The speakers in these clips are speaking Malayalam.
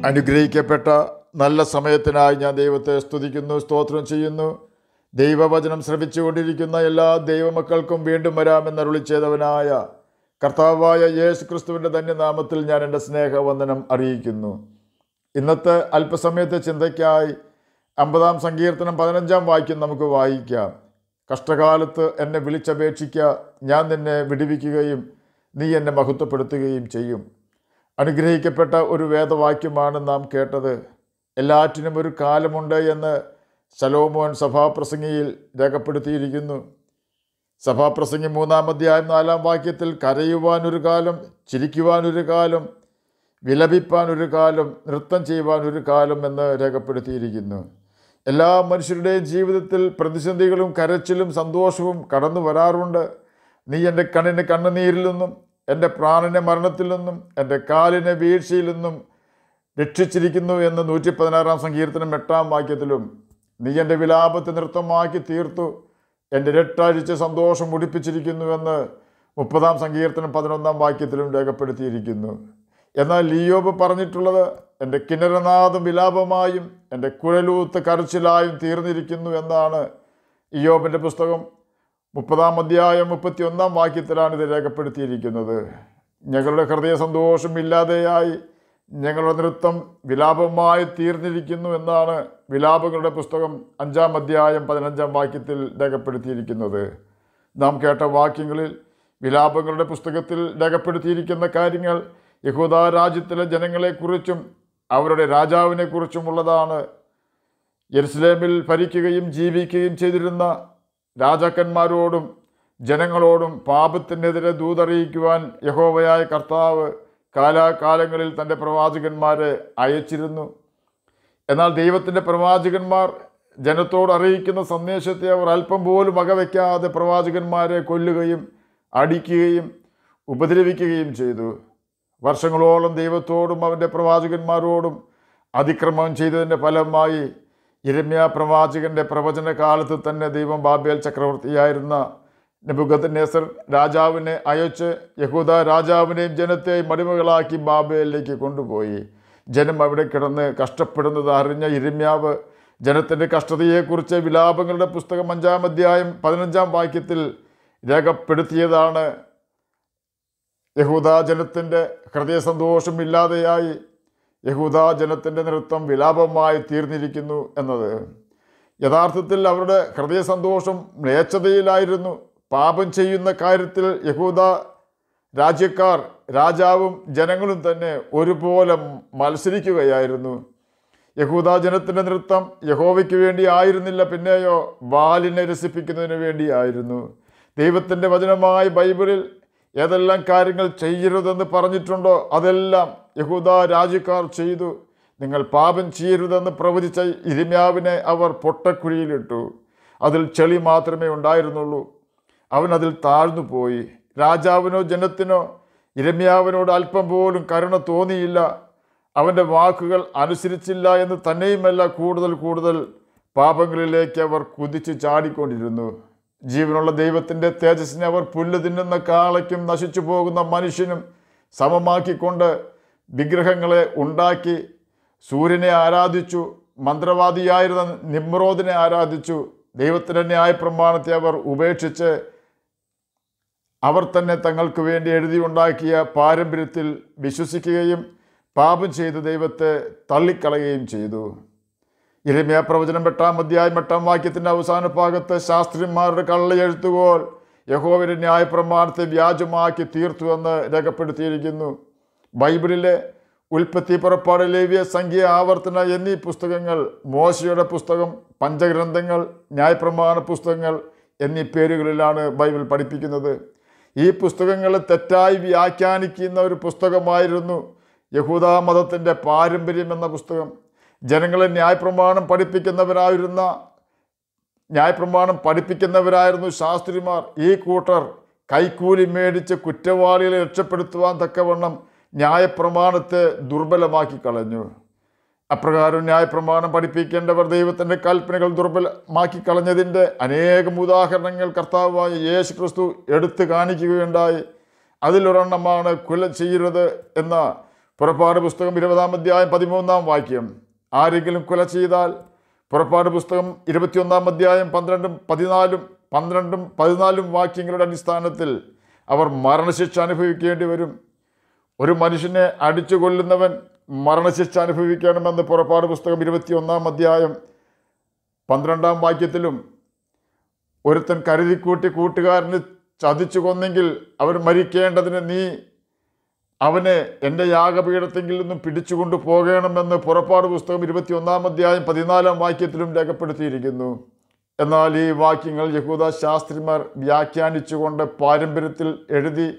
അനുഗ്രഹിക്കപ്പെട്ട നല്ല സമയത്തിനായി ഞാൻ ദൈവത്തെ സ്തുതിക്കുന്നു, സ്തോത്രം ചെയ്യുന്നു. ദൈവവചനം ശ്രവിച്ചുകൊണ്ടിരിക്കുന്ന എല്ലാ ദൈവമക്കൾക്കും വീണ്ടും വരാമെന്നരുളി ചെയ്തവനായ കർത്താവായ യേശു ക്രിസ്തുവിൻ്റെ ധന്യനാമത്തിൽ ഞാൻ എൻ്റെ സ്നേഹവന്ദനം അറിയിക്കുന്നു. ഇന്നത്തെ അല്പസമയത്തെ ചിന്തയ്ക്കായി 50-ാം സങ്കീർത്തനം 15-ാം വാക്യം നമുക്ക് വായിക്കാം. കഷ്ടകാലത്ത് എന്നെ വിളിച്ചപേക്ഷിക്കുക, ഞാൻ നിന്നെ വിടുവിക്കുകയും നീ എന്നെ മഹത്വപ്പെടുത്തുകയും ചെയ്യും. അനുഗ്രഹിക്കപ്പെട്ട ഒരു വേദവാക്യമാണ് നാം കേട്ടത്. എല്ലാറ്റിനും ഒരു കാലമുണ്ട് എന്ന് ശലോമോൻ സഭാപ്രസംഗിയിൽ രേഖപ്പെടുത്തിയിരിക്കുന്നു. സഭാപ്രസംഗി 3-ാം അധ്യായം 4-ാം വാക്യത്തിൽ കരയുവാനൊരു കാലം, ചിരിക്കുവാനൊരു കാലം, വിലപിപ്പാനൊരു കാലം, നൃത്തം ചെയ്യുവാനൊരു കാലം എന്ന് രേഖപ്പെടുത്തിയിരിക്കുന്നു. എല്ലാ മനുഷ്യരുടെയും ജീവിതത്തിൽ പ്രതിസന്ധികളും കരച്ചിലും സന്തോഷവും കടന്നു വരാറുണ്ട്. നീ എൻ്റെ കണ്ണിന് കണ്ണുനീരിൽ നിന്നും, എൻ്റെ പ്രാണനെ മരണത്തിൽ നിന്നും, എൻ്റെ കാലിനെ വീഴ്ചയിൽ നിന്നും രക്ഷിച്ചിരിക്കുന്നു എന്ന് 116-ാം സങ്കീർത്തനം 8-ാം വാക്യത്തിലും, നീ എൻ്റെ വിലാപത്തെ നൃത്തമാക്കി തീർത്തു, എൻ്റെ രട്ടഴിച്ച് സന്തോഷം മുടിപ്പിച്ചിരിക്കുന്നുവെന്ന് 30-ാം സങ്കീർത്തനം 11-ാം വാക്യത്തിലും രേഖപ്പെടുത്തിയിരിക്കുന്നു. എന്നാൽ ഇയ്യോബ് പറഞ്ഞിട്ടുള്ളത്, എൻ്റെ കിന്നരനാദം വിലാപമായും എൻ്റെ കുഴലൂത്ത് കരച്ചിലായും തീർന്നിരിക്കുന്നു എന്നാണ്. ഇയ്യോബിൻ്റെ പുസ്തകം 30-ാം അധ്യായം 31-ാം വാക്യത്തിലാണ് ഇത് രേഖപ്പെടുത്തിയിരിക്കുന്നത്. ഞങ്ങളുടെ ഹൃദയ സന്തോഷം ഇല്ലാതെയായി, ഞങ്ങളുടെ നൃത്തം വിലാപമായി തീർന്നിരിക്കുന്നു എന്നാണ് വിലാപങ്ങളുടെ പുസ്തകം 5-ാം അധ്യായം 15-ാം വാക്യത്തിൽ രേഖപ്പെടുത്തിയിരിക്കുന്നത്. നാം കേട്ട വാക്യങ്ങളിൽ വിലാപങ്ങളുടെ പുസ്തകത്തിൽ രേഖപ്പെടുത്തിയിരിക്കുന്ന കാര്യങ്ങൾ യഹൂദാ രാജ്യത്തിലെ ജനങ്ങളെക്കുറിച്ചും അവരുടെ രാജാവിനെക്കുറിച്ചുമുള്ളതാണ്. യെരുശലേമിൽ ഭരിക്കുകയും ജീവിക്കുകയും ചെയ്തിരുന്ന രാജാക്കന്മാരോടും ജനങ്ങളോടും പാപത്തിനെതിരെ ദൂതറിയിക്കുവാൻ യഹോവയായ കർത്താവ് കാലാകാലങ്ങളിൽ തൻ്റെ പ്രവാചകന്മാരെ അയച്ചിരുന്നു. എന്നാൽ ദൈവത്തിൻ്റെ പ്രവാചകന്മാർ ജനത്തോട് അറിയിക്കുന്ന സന്ദേശത്തെ അവർ അല്പം പോലും വകവയ്ക്കാതെ പ്രവാചകന്മാരെ കൊല്ലുകയും അടിക്കുകയും ഉപദ്രവിക്കുകയും ചെയ്തു. വർഷങ്ങളോളം ദൈവത്തോടും അവൻ്റെ പ്രവാചകന്മാരോടും അതിക്രമം ചെയ്തതിൻ്റെ ഫലമായി യിരെമ്യാ പ്രവാചകൻ്റെ പ്രവചന കാലത്ത് തന്നെ ദൈവം ബാബേൽ ചക്രവർത്തിയായിരുന്ന നെബൂഖദ്നേസർ രാജാവിനെ അയച്ച് യഹൂദാ രാജാവിനെയും ജനത്തെയും അടിമകളാക്കി ബാബേലിലേക്ക് കൊണ്ടുപോയി. ജനം അവിടെ കിടന്ന് കഷ്ടപ്പെടുന്നത് അറിഞ്ഞ യിരെമ്യാവ് ജനത്തിൻ്റെ കഷ്ടതയെക്കുറിച്ച് വിലാപങ്ങളുടെ പുസ്തകം 5-ാം അധ്യായം 15-ാം വാക്യത്തിൽ രേഖപ്പെടുത്തിയതാണ്. യഹൂദാ ജനത്തിൻ്റെ ഹൃദയ സന്തോഷം ഇല്ലാതെയായി, യഹൂദാ ജനത്തിൻ്റെ നൃത്തം വിലാപമായി തീർന്നിരിക്കുന്നു എന്നത്. യഥാർത്ഥത്തിൽ അവരുടെ ഹൃദയ സന്തോഷം മ്ലേച്ഛതയിലായിരുന്നു. പാപം ചെയ്യുന്ന കാര്യത്തിൽ യഹൂദാ രാജ്യക്കാർ, രാജാവും ജനങ്ങളും തന്നെ ഒരുപോലെ മത്സരിക്കുകയായിരുന്നു. യഹൂദാ ജനത്തിൻ്റെ നൃത്തം യഹോവയ്ക്ക് വേണ്ടി ആയിരുന്നില്ല, പിന്നെയോ ബാലിനെ രസിപ്പിക്കുന്നതിന് വേണ്ടിയായിരുന്നു. ദൈവത്തിൻ്റെ വചനമായ ബൈബിളിൽ ഏതെല്ലാം കാര്യങ്ങൾ ചെയ്യരുതെന്ന് പറഞ്ഞിട്ടുണ്ടോ അതെല്ലാം യഹൂദാ രാജ്യക്കാർ ചെയ്തു. നിങ്ങൾ പാപം ചെയ്യരുതെന്ന് പ്രവചിച്ച യിരെമ്യാവിനെ അവർ പൊട്ടക്കുഴിയിലിട്ടു. അതിൽ ചെളി മാത്രമേ ഉണ്ടായിരുന്നുള്ളൂ. അവൻ അതിൽ താഴ്ന്നു പോയി. രാജാവിനോ ജനത്തിനോ യിരെമ്യാവിനോട് അല്പം പോലും കരുണ തോന്നിയില്ല. അവൻ്റെ വാക്കുകൾ അനുസരിച്ചില്ല എന്ന് തന്നെയുമല്ല, കൂടുതൽ പാപങ്ങളിലേക്ക് അവർ കുതിച്ച് ചാടിക്കൊണ്ടിരുന്നു. ജീവനുള്ള ദൈവത്തിൻ്റെ തേജസ്സിനെ അവർ പുല്ല് തിന്നുന്ന കാളയ്ക്കും നശിച്ചു പോകുന്ന മനുഷ്യനും സമമാക്കിക്കൊണ്ട് വിഗ്രഹങ്ങളെ ഉണ്ടാക്കി സൂര്യനെ ആരാധിച്ചു. മന്ത്രവാദിയായിരുന്ന നിമ്രോദിനെ ആരാധിച്ചു. ദൈവത്തിൻ്റെ ന്യായപ്രമാണത്തെ അവർ ഉപേക്ഷിച്ച് അവർ തന്നെ തങ്ങൾക്ക് വേണ്ടി എഴുതി ഉണ്ടാക്കിയ പാരമ്പര്യത്തിൽ വിശ്വസിക്കുകയും പാപം ചെയ്ത് ദൈവത്തെ തള്ളിക്കളയുകയും ചെയ്തു. യിരെമ്യാ പ്രവചനം 8-ാം അധ്യായം 8-ാം വാക്യത്തിൻ്റെ അവസാന ഭാഗത്ത് ശാസ്ത്രിമാരുടെ കള്ളയെഴുത്തുകോൽ യഹോവയുടെ ന്യായപ്രമാണത്തെ വ്യാജമാക്കി തീർത്തു എന്ന് രേഖപ്പെടുത്തിയിരിക്കുന്നു. ബൈബിളിലെ ഉൽപ്പത്തി, പുറപ്പാട്, ലേവ്യ, സംഖ്യ, ആവർത്തന എന്നീ പുസ്തകങ്ങൾ മോശയുടെ പുസ്തകം, പഞ്ചഗ്രന്ഥങ്ങൾ, ന്യായപ്രമാണ പുസ്തകങ്ങൾ എന്നീ പേരുകളിലാണ് ബൈബിൾ പഠിപ്പിക്കുന്നത്. ഈ പുസ്തകങ്ങളെ തെറ്റായി വ്യാഖ്യാനിക്കുന്ന ഒരു പുസ്തകമായിരുന്നു യഹൂദാ മതത്തിൻ്റെ പാരമ്പര്യം എന്ന പുസ്തകം. ജനങ്ങളെ ന്യായപ്രമാണം പഠിപ്പിക്കുന്നവരായിരുന്നു ശാസ്ത്രിമാർ. ഈ കൂട്ടർ കൈക്കൂലി മേടിച്ച് കുറ്റവാളികളെ രക്ഷപ്പെടുത്തുവാൻ തക്കവണ്ണം ന്യായപ്രമാണത്തെ ദുർബലമാക്കി കളഞ്ഞു. അപ്രകാരം ന്യായപ്രമാണം പഠിപ്പിക്കേണ്ടവർ ദൈവത്തിൻ്റെ കൽപ്പനകൾ ദുർബലമാക്കി കളഞ്ഞതിൻ്റെ അനേകം ഉദാഹരണങ്ങൾ കർത്താവായ യേശു ക്രിസ്തു എടുത്തു കാണിക്കുകയുണ്ടായി. അതിലൊരെണ്ണമാണ് കൊല ചെയ്യരുത് എന്ന പുറപ്പാട് പുസ്തകം 20 അധ്യായം 13 വാക്യം. ആരെങ്കിലും കൊല ചെയ്താൽ, പുറപ്പാട് പുസ്തകം 21 അധ്യായം 12-14 വാക്യങ്ങളുടെ അടിസ്ഥാനത്തിൽ അവർ മരണശിക്ഷ അനുഭവിക്കേണ്ടി വരും. ഒരു മനുഷ്യനെ അടിച്ചു കൊല്ലുന്നവൻ മരണശിക്ഷ അനുഭവിക്കണമെന്ന് പുറപ്പാട് പുസ്തകം 21 അധ്യായം 12 വാക്യത്തിലും, ഒരുത്തൻ കരുതിക്കൂട്ടി കൂട്ടുകാരന് ചതിച്ചു കൊന്നെങ്കിൽ അവൻ മരിക്കേണ്ടതിന് നീ അവനെ എൻ്റെ യാഗപീഠത്തെങ്കിൽ നിന്നും പിടിച്ചുകൊണ്ടു പോകണമെന്ന് പുറപ്പാട് പുസ്തകം 21 അധ്യായം 14 വാക്യത്തിലും രേഖപ്പെടുത്തിയിരിക്കുന്നു. എന്നാൽ ഈ വാക്യങ്ങൾ യഹൂദ ശാസ്ത്രിമാർ വ്യാഖ്യാനിച്ചുകൊണ്ട് പാരമ്പര്യത്തിൽ എഴുതി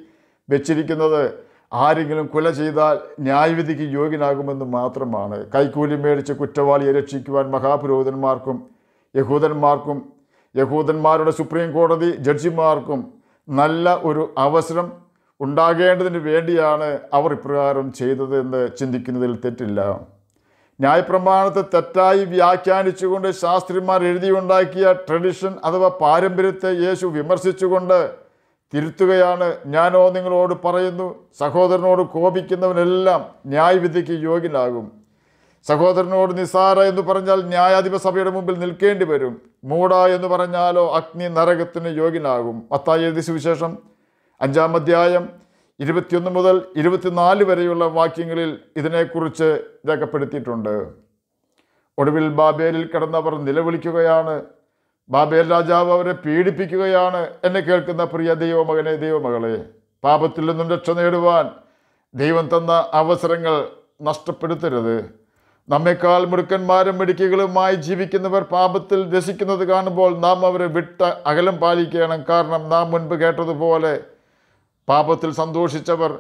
വെച്ചിരിക്കുന്നത് ആരെങ്കിലും കൊല ചെയ്താൽ ന്യായവിധിക്ക് യോഗ്യനാകുമെന്ന് മാത്രമാണ്. കൈക്കൂലി മേടിച്ച് കുറ്റവാളിയെ രക്ഷിക്കുവാൻ മഹാപുരോഹിതന്മാർക്കും യഹൂദന്മാരുടെ സുപ്രീം കോടതി ജഡ്ജിമാർക്കും നല്ല ഒരു അവസരം ഉണ്ടാകേണ്ടതിന് വേണ്ടിയാണ് അവർ ഇപ്രകാരം ചെയ്തത് എന്ന് ചിന്തിക്കുന്നതിൽ തെറ്റില്ല. ന്യായപ്രമാണത്തെ തെറ്റായി വ്യാഖ്യാനിച്ചുകൊണ്ട് ശാസ്ത്രിമാർ എഴുതിയുണ്ടാക്കിയ ട്രഡിഷൻ അഥവാ പാരമ്പര്യത്തെ യേശു വിമർശിച്ചുകൊണ്ട് തിരുത്തുകയാണ്. ഞാനോ നിങ്ങളോട് പറയുന്നു, സഹോദരനോട് കോപിക്കുന്നവനെല്ലാം ന്യായവിധിക്ക് യോഗ്യനാകും. സഹോദരനോട് നിസാര എന്ന് പറഞ്ഞാൽ ന്യായാധിപ സഭയുടെ മുമ്പിൽ നിൽക്കേണ്ടി വരും. മൂഢ എന്ന് പറഞ്ഞാലോ അഗ്നി നരകത്തിന് യോഗ്യനാകും. മത്തായി എഴുതിയ സുവിശേഷം 5 അധ്യായം 21 മുതൽ 24 വരെയുള്ള വാക്യങ്ങളിൽ ഇതിനെക്കുറിച്ച് രേഖപ്പെടുത്തിയിട്ടുണ്ട്. ഒടുവിൽ ബാബേലിൽ കിടന്നവർ നിലവിളിക്കുകയാണ്. ബാബേൽ രാജാവ് അവരെ പീഡിപ്പിക്കുകയാണ്. എന്നെ കേൾക്കുന്ന പ്രിയ ദൈവമകനെ, ദൈവമകളെ, പാപത്തിൽ നിന്നും രക്ഷ നേടുവാൻ ദൈവം തന്ന അവസരങ്ങൾ നഷ്ടപ്പെടുത്തരുത്. നമ്മെക്കാൾ മിടുക്കന്മാരും മിടുക്കികളുമായി ജീവിക്കുന്നവർ പാപത്തിൽ രസിക്കുന്നത് കാണുമ്പോൾ നാം അവരെ വിട്ട് അകലം പാലിക്കണം. കാരണം നാം മുൻപ് കേട്ടതുപോലെ പാപത്തിൽ സന്തോഷിച്ചവർ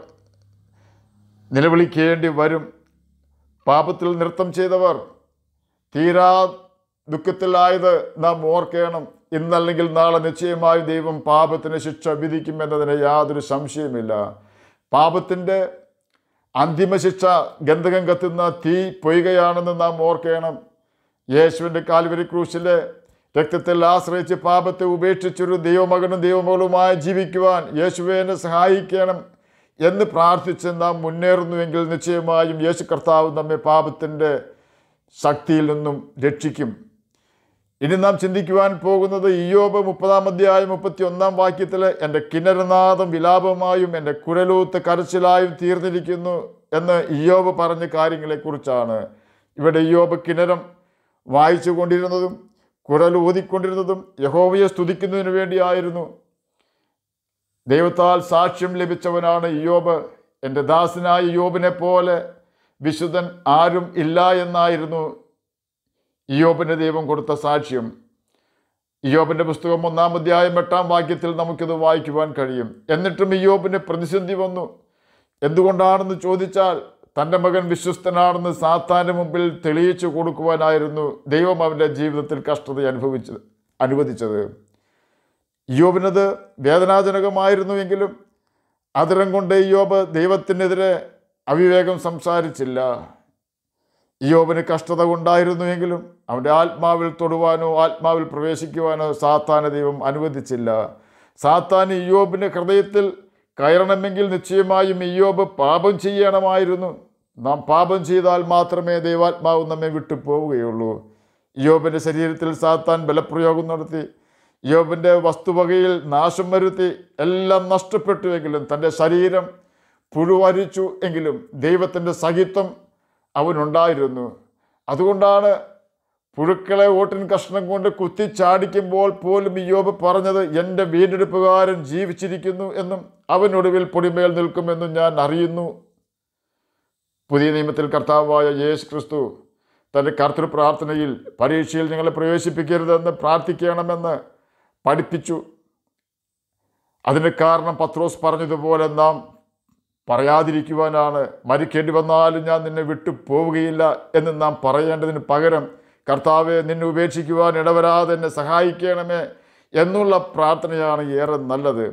നിലവിളിക്കേണ്ടി വരും. പാപത്തിൽ നൃത്തം ചെയ്തവർ തീരാ ദുഃഖത്തിലായത് നാം ഓർക്കണം. ഇന്നല്ലെങ്കിൽ നാളെ നിശ്ചയമായി ദൈവം പാപത്തിന് ശിക്ഷ വിധിക്കുമെന്നതിന് യാതൊരു സംശയമില്ല. പാപത്തിൻ്റെ അന്തിമ ശിക്ഷ ഗന്ധകം കത്തുന്ന തീ പൊയ്കയാണെന്ന് നാം ഓർക്കണം. യേശുവിൻ്റെ കാൽവരി ക്രൂശിലെ രക്തത്തിൽ ആശ്രയിച്ച് പാപത്തെ ഉപേക്ഷിച്ചൊരു ദൈവമകനും ദൈവമകളുമായി ജീവിക്കുവാൻ യേശുവേ എന്നെ സഹായിക്കണം എന്ന് പ്രാർത്ഥിച്ച് നാം മുന്നേറുന്നുവെങ്കിൽ നിശ്ചയമായും യേശു കർത്താവ് നമ്മെ പാപത്തിൻ്റെ ശക്തിയിൽ നിന്നും രക്ഷിക്കും. ഇനി നാം ചിന്തിക്കുവാൻ പോകുന്നത് ഇയ്യോബ് 30 അധ്യായം 31 വാക്യത്തിൽ എൻ്റെ കിന്നരനാദം വിലാപമായും എൻ്റെ കുരലൂത്ത് കരച്ചിലായും തീർന്നിരിക്കുന്നു എന്ന് ഇയ്യോബ് പറഞ്ഞ കാര്യങ്ങളെക്കുറിച്ചാണ്. ഇവിടെ ഇയ്യോബ് കിന്നരം വായിച്ചു കൊണ്ടിരുന്നതും കുരൽ ഊതിക്കൊണ്ടിരുന്നതും യഹോവയെ സ്തുതിക്കുന്നതിന് വേണ്ടിയായിരുന്നു. ദൈവത്താൽ സാക്ഷ്യം ലഭിച്ചവനാണ് ഇയ്യോബ്. എൻ്റെ ദാസനായ ഇയ്യോബിനെ പോലെ വിശുദ്ധൻ ആരും ഇല്ല എന്നായിരുന്നു ഇയ്യോബിന് ദൈവം കൊടുത്ത സാക്ഷ്യം. ഇയ്യോബിൻ്റെ പുസ്തകം 1 അധ്യായം 8 വാക്യത്തിൽ നമുക്കിത് വായിക്കുവാൻ കഴിയും. എന്നിട്ടും ഇയ്യോബിന് പ്രതിസന്ധി വന്നു. എന്തുകൊണ്ടാണെന്ന് ചോദിച്ചാൽ തൻ്റെ മകൻ വിശ്വസ്തനാണെന്ന് സാത്താൻ്റെ മുമ്പിൽ തെളിയിച്ചു കൊടുക്കുവാനായിരുന്നു ദൈവം അവൻ്റെ ജീവിതത്തിൽ കഷ്ടത അനുവദിച്ചത്. ഇയ്യോബിനത് വേദനാജനകമായിരുന്നുവെങ്കിലും അതിരം കൊണ്ട് ഇയ്യോബ് ദൈവത്തിനെതിരെ അവിവേകം സംസാരിച്ചില്ല. ഇയ്യോബിന് കഷ്ടത ഉണ്ടായിരുന്നുവെങ്കിലും അവൻ്റെ ആത്മാവിൽ തൊടുവാനോ ആത്മാവിൽ പ്രവേശിക്കുവാനോ സാത്താനെ ദൈവം അനുവദിച്ചില്ല. സാത്താൻ ഇയ്യോബിൻ്റെ ഹൃദയത്തിൽ കയറണമെങ്കിൽ നിശ്ചയമായും ഇയ്യോബ് പാപം ചെയ്യണമായിരുന്നു. നാം പാപം ചെയ്താൽ മാത്രമേ ദൈവാത്മാവ് നമ്മെ വിട്ടു പോവുകയുള്ളൂ. ഇയ്യോബിൻ്റെ ശരീരത്തിൽ സാത്താൻ ബലപ്രയോഗം നടത്തി. ഇയ്യോബിൻ്റെ വസ്തുവകയിൽ നാശം വരുത്തി. എല്ലാം നഷ്ടപ്പെട്ടുവെങ്കിലും തൻ്റെ ശരീരം പുഴുവരിച്ചു എങ്കിലും ദൈവത്തിൻ്റെ സഹിത്വം അവനുണ്ടായിരുന്നു. അതുകൊണ്ടാണ് പുഴുക്കളെ ഓട്ടിൻ കഷ്ണം കൊണ്ട് കുത്തിച്ചാടിക്കുമ്പോൾ പോലും ഇയ്യോബ് പറഞ്ഞത് എൻ്റെ വീണ്ടെടുപ്പുകാരൻ ജീവിച്ചിരിക്കുന്നു എന്നും അവനൊടുവിൽ പൊടിമേൽ നിൽക്കുമെന്നും ഞാൻ അറിയുന്നു. പുതിയ നിയമത്തിൽ കർത്താവായ യേശു ക്രിസ്തു തൻ്റെ കർത്തൃ പ്രാർത്ഥനയിൽ പരീക്ഷയിൽ നിങ്ങളെ പ്രവേശിപ്പിക്കരുതെന്ന് പ്രാർത്ഥിക്കണമെന്ന് പഠിപ്പിച്ചു. അതിന് കാരണം പത്രോസ് പറഞ്ഞതുപോലെ നാം പറയാതിരിക്കുവാനാണ്. മരിക്കേണ്ടി വന്നാലും ഞാൻ നിന്നെ വിട്ടു പോവുകയില്ല എന്ന് നാം പറയേണ്ടതിന് പകരം കർത്താവെ നിന്നെ ഉപേക്ഷിക്കുവാൻ ഇടവരാതെ എന്നെ സഹായിക്കണമേ എന്നുള്ള പ്രാർത്ഥനയാണ് ഏറെ നല്ലത്.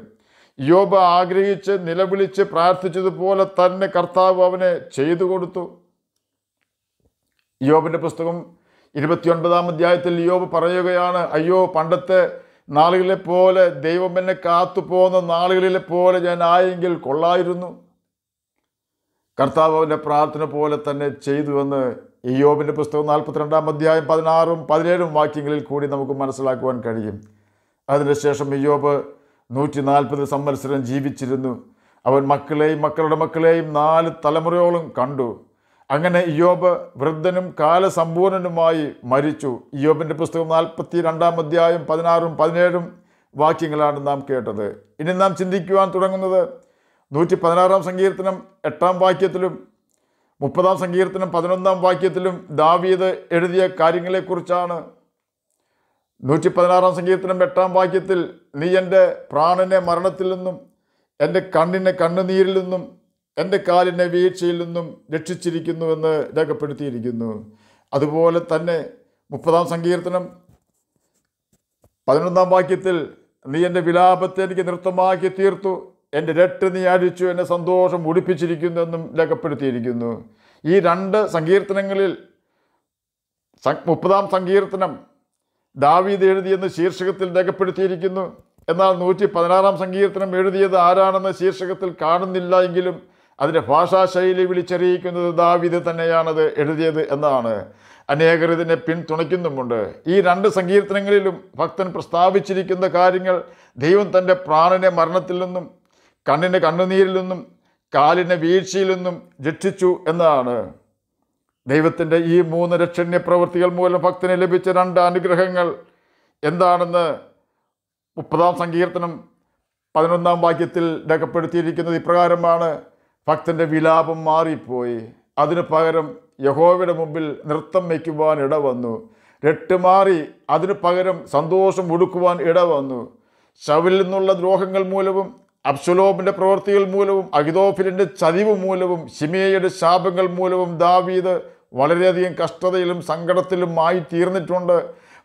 യോബ് ആഗ്രഹിച്ച് നിലവിളിച്ച് പ്രാർത്ഥിച്ചതുപോലെ തന്നെ കർത്താവ് അവനെ ചെയ്തു കൊടുത്തു. യോബിൻ്റെ പുസ്തകം 29 അധ്യായത്തിൽ യോബ് പറയുകയാണ്, അയ്യോ പണ്ടത്തെ നാളുകളിലെ പോലെ ദൈവം എന്നെ കാത്തുപോകുന്ന നാളുകളിലെ പോലെ ഞാൻ ആയെങ്കിൽ കൊള്ളായിരുന്നു. കർത്താവ് അവൻ്റെ പ്രാർത്ഥന പോലെ തന്നെ ചെയ്തുവെന്ന് ഇയ്യോബിൻ്റെ പുസ്തകം 42-ാം അധ്യായം 16-ഉം 17-ഉം വാക്യങ്ങളിൽ കൂടി നമുക്ക് മനസ്സിലാക്കുവാൻ കഴിയും. അതിനുശേഷം ഇയ്യോബ് 140 സംവത്സരം ജീവിച്ചിരുന്നു. അവൻ മക്കളെയും മക്കളുടെ മക്കളെയും 4 തലമുറയോളം കണ്ടു. അങ്ങനെ ഇയ്യോബ് വൃദ്ധനും കാലസമ്പൂർണനുമായി മരിച്ചു. ഇയ്യോബിൻ്റെ പുസ്തകം 42-ാം അധ്യായം 16-ഉം 17-ഉം വാക്യങ്ങളാണ് നാം കേട്ടത്. ഇനി നാം ചിന്തിക്കുവാൻ തുടങ്ങുന്നത് 116-ാം സങ്കീർത്തനം 8-ാം വാക്യത്തിലും 30-ാം സങ്കീർത്തനം 11-ാം വാക്യത്തിലും ദാവീദ് എഴുതിയ കാര്യങ്ങളെക്കുറിച്ചാണ്. 116-ാം സങ്കീർത്തനം 8-ാം വാക്യത്തിൽ, നീ എൻ്റെ പ്രാണനെ മരണത്തിൽ നിന്നും എൻ്റെ കണ്ണിനെ കണ്ണുനീരിൽ നിന്നും എൻ്റെ കാലിനെ വീഴ്ചയിൽ നിന്നും രക്ഷിച്ചിരിക്കുന്നുവെന്ന് രേഖപ്പെടുത്തിയിരിക്കുന്നു. അതുപോലെ തന്നെ 30-ാം സങ്കീർത്തനം 11-ാം വാക്യത്തിൽ, നീ എൻ്റെ വിലാപത്തെ എനിക്ക് നൃത്തമാക്കി തീർത്തു, എൻ്റെ രട്ട് നീ അഴിച്ചു, എന്നെ സന്തോഷം ഉടിപ്പിച്ചിരിക്കുന്നു എന്നും രേഖപ്പെടുത്തിയിരിക്കുന്നു. ഈ 2 സങ്കീർത്തനങ്ങളിൽ 30-ാം സങ്കീർത്തനം ദാവീദ് എഴുതിയെന്ന് ശീർഷകത്തിൽ രേഖപ്പെടുത്തിയിരിക്കുന്നു. എന്നാൽ 116-ാം സങ്കീർത്തനം എഴുതിയത് ആരാണെന്ന് ശീർഷകത്തിൽ കാണുന്നില്ല എങ്കിലും അതിൻ്റെ ഭാഷാശൈലി വിളിച്ചറിയിക്കുന്നത് ദാവീദ് തന്നെയാണത് എഴുതിയത് എന്നാണ്. അനേകർ ഇതിനെ പിന്തുണയ്ക്കുന്നുമുണ്ട്. ഈ 2 സങ്കീർത്തനങ്ങളിലും ഭക്തൻ പ്രസ്താവിച്ചിരിക്കുന്ന കാര്യങ്ങൾ ദൈവം തൻ്റെ പ്രാണനെ മരണത്തിൽ നിന്നും കണ്ണിനെ കണ്ണുനീരിൽ നിന്നും കാലിനെ വീഴ്ചയിൽ നിന്നും രക്ഷിച്ചു എന്നതാണ്. ദൈവത്തിൻ്റെ ഈ 3 രക്ഷണ്യ പ്രവൃത്തികൾ മൂലം ഭക്തന് ലഭിച്ച 2 അനുഗ്രഹങ്ങൾ എന്താണെന്ന് 30-ാം സങ്കീർത്തനം 11-ാം വാക്യത്തിൽ രേഖപ്പെടുത്തിയിരിക്കുന്നത് ഇപ്രകാരമാണ്: ഭക്തൻ്റെ വിലാപം മാറിപ്പോയി, അതിനു പകരം യഹോവയുടെ മുമ്പിൽ നൃത്തം വയ്ക്കുവാൻ ഇടവന്നു. രട്ട് മാറി, അതിനു പകരം സന്തോഷം ഒടുക്കുവാൻ ഇടവന്നു. ശൗലിൽ നിന്നുള്ള ദ്രോഹങ്ങൾ മൂലവും അബ്ശലോമിൻ്റെ പ്രവൃത്തികൾ മൂലവും അഹിതോഫലിൻ്റെ ചതിവ് മൂലവും ശിമെയയുടെ ശാപങ്ങൾ മൂലവും ദാവീദ് വളരെയധികം കഷ്ടതയിലും സങ്കടത്തിലും ആയി തീർന്നിട്ടുണ്ട്.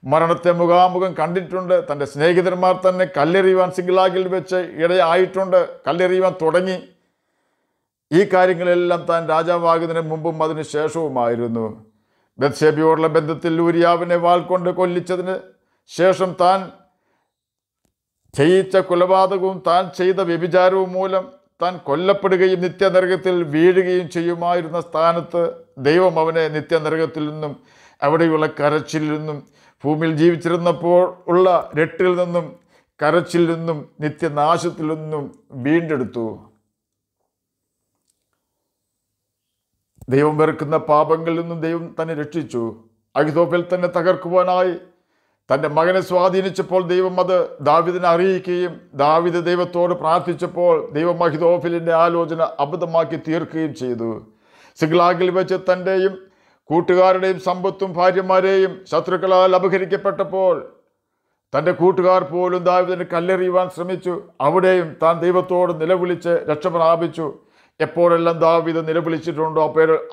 മരണത്തെ മുഖാമുഖം കണ്ടിട്ടുണ്ട്. തൻ്റെ സ്നേഹിതന്മാർ തന്നെ കല്ലെറിയുവാൻ സിഗ്ലാഗിൽ വെച്ച് ഇടയായിട്ടുണ്ട്. കല്ലെറിയുവാൻ തുടങ്ങി. ഈ കാര്യങ്ങളെല്ലാം താൻ രാജാവാകുന്നതിന് മുമ്പും അതിന് ശേഷവുമായിരുന്നു. ബത്ശേബയോടുള്ള ബന്ധത്തിൽ ഊരിയാവിനെ വാൾ കൊണ്ട് കൊല്ലിച്ചതിന് ശേഷം താൻ ചെയ്യിച്ച കൊലപാതകവും താൻ ചെയ്ത വ്യഭിചാരവും മൂലം താൻ കൊല്ലപ്പെടുകയും നിത്യനരകത്തിൽ വീഴുകയും ചെയ്യുമായിരുന്ന സ്ഥാനത്ത് ദൈവം അവനെ നിത്യനരകത്തിൽ നിന്നും അവിടെയുള്ള കരച്ചിൽ നിന്നും ഭൂമിയിൽ ജീവിച്ചിരുന്നപ്പോൾ ഉള്ള രട്ടിൽ നിന്നും കരച്ചിൽ നിന്നും നിത്യനാശത്തിൽ നിന്നും വീണ്ടെടുത്തു. ദൈവം വെറുക്കുന്ന പാപങ്ങളിൽ നിന്നും ദൈവം തന്നെ രക്ഷിച്ചു. അഹിതോഫൽ തന്നെ തകർക്കുവാനായി തൻ്റെ മകനെ സ്വാധീനിച്ചപ്പോൾ ദൈവം അത് ദാവീദിനെ അറിയിക്കുകയും ദാവീദ് ദൈവത്തോട് പ്രാർത്ഥിച്ചപ്പോൾ ദൈവം അഹിതോഫലിൻ്റെ ആലോചന അബദ്ധമാക്കി തീർക്കുകയും ചെയ്തു. സിഗ്ലാഗിൽ വെച്ച് തൻ്റെയും കൂട്ടുകാരുടെയും സമ്പത്തും ഭാര്യമാരെയും ശത്രുക്കളാൽ അപഹരിക്കപ്പെട്ടപ്പോൾ തൻ്റെ കൂട്ടുകാർ പോലും ദാവീദിനെ കല്ലെറിയുവാൻ ശ്രമിച്ചു. അവിടെയും താൻ ദൈവത്തോട് നിലവിളിച്ച് രക്ഷ പ്രാപിച്ചു. എപ്പോഴെല്ലാം ദാവീദ് നിലവിളിച്ചിട്ടുണ്ടോ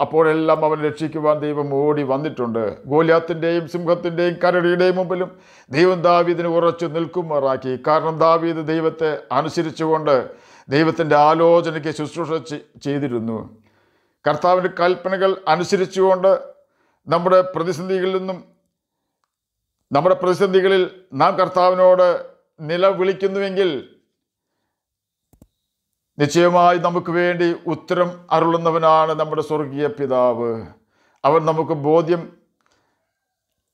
അപ്പോഴെല്ലാം അവൻ രക്ഷിക്കുവാൻ ദൈവം ഓടി വന്നിട്ടുണ്ട്. ഗോലിയാത്തിൻ്റെയും സിംഹത്തിൻ്റെയും കരടിയുടെയും മുമ്പിലും ദൈവം ദാവീദിനെ ഉറച്ചു നിൽക്കുമാറാക്കി. കാരണം ദാവീദ് ദൈവത്തെ അനുസരിച്ചുകൊണ്ട് ദൈവത്തിൻ്റെ ആലോചനയ്ക്ക് ശുശ്രൂഷ ചെയ്തിരുന്നു. കർത്താവിൻ്റെ കൽപ്പനകൾ അനുസരിച്ചുകൊണ്ട് നമ്മുടെ പ്രതിസന്ധികളിൽ നാം കർത്താവിനോട് നിലവിളിക്കുന്നുവെങ്കിൽ നിശ്ചയമായി നമുക്ക് വേണ്ടി ഉത്തരം അരുളുന്നവനാണ് നമ്മുടെ സ്വർഗീയ പിതാവ്. അവൻ നമുക്ക്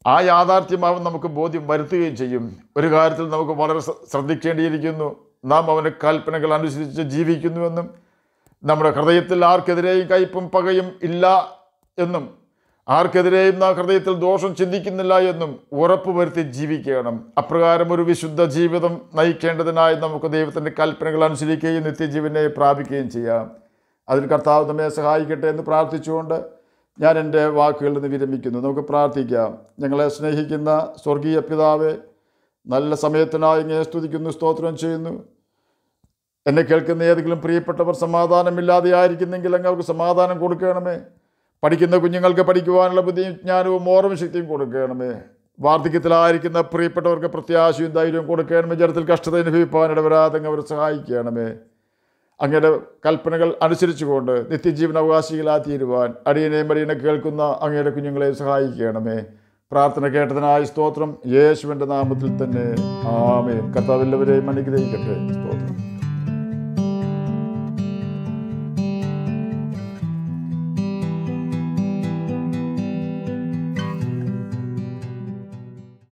ആ യാഥാർത്ഥ്യം അവൻ നമുക്ക് ബോധ്യം വരുത്തുകയും ചെയ്യും. ഒരു കാര്യത്തിൽ നമുക്ക് വളരെ ശ്രദ്ധിക്കേണ്ടിയിരിക്കുന്നു. നാം അവൻ്റെ കൽപ്പനകൾ അനുസരിച്ച് ജീവിക്കുന്നുവെന്നും നമ്മുടെ ഹൃദയത്തിൽ ആർക്കെതിരെയും കയ്പും പകയും ഇല്ല എന്നും ആർക്കെതിരെയും നാം ഹൃദയത്തിൽ ദോഷം ചിന്തിക്കുന്നില്ല എന്നും ഉറപ്പുവരുത്തി ജീവിക്കണം. അപ്രകാരം ഒരു വിശുദ്ധ ജീവിതം നയിക്കേണ്ടതിനായി നമുക്ക് ദൈവത്തിൻ്റെ കൽപ്പനകൾ അനുസരിക്കുകയും നിത്യജീവനെ പ്രാപിക്കുകയും ചെയ്യാം. അതിന് കർത്താവ് നമ്മെ സഹായിക്കട്ടെ എന്ന് പ്രാർത്ഥിച്ചുകൊണ്ട് ഞാൻ എൻ്റെ വാക്കുകളിൽ നിന്ന് വിരമിക്കുന്നു. നമുക്ക് പ്രാർത്ഥിക്കാം. ഞങ്ങളെ സ്നേഹിക്കുന്ന സ്വർഗീയ പിതാവേ, നല്ല സമയത്തിനായി ഇങ്ങനെ സ്തുതിക്കുന്നു, സ്തോത്രം ചെയ്യുന്നു. എന്നെ കേൾക്കുന്ന ഏതെങ്കിലും പ്രിയപ്പെട്ടവർ സമാധാനമില്ലാതെ ആയിരിക്കുന്നെങ്കിൽ അങ്ങ് അവർക്ക് സമാധാനം കൊടുക്കണമേ. പഠിക്കുന്ന കുഞ്ഞുങ്ങൾക്ക് പഠിക്കുവാനുള്ള ബുദ്ധിയും ജ്ഞാനവും ഓർമ്മ ശക്തിയും കൊടുക്കണമേ. വാർദ്ധക്യത്തിലായിരിക്കുന്ന പ്രിയപ്പെട്ടവർക്ക് പ്രത്യാശയും ധൈര്യവും കൊടുക്കണമേ. ജനത്തിൽ കഷ്ടത അനുഭവിപ്പാനിടവരാതെ അങ്ങ് അവരെ സഹായിക്കണമേ. അങ്ങയുടെ കൽപ്പനകൾ അനുസരിച്ചുകൊണ്ട് നിത്യജീവൻ അവകാശികളായി തീരുവാൻ അടിയനെ കേൾക്കുന്ന അങ്ങയുടെ കുഞ്ഞുങ്ങളെ സഹായിക്കണമേ. പ്രാർത്ഥന കേട്ടതിനായി സ്തോത്രം. യേശുവിൻ്റെ നാമത്തിൽ തന്നെ ആമേൻ. കർത്താവ് എല്ലാവരെയും അനുഗ്രഹിക്കട്ടെ. സ്തോത്രം.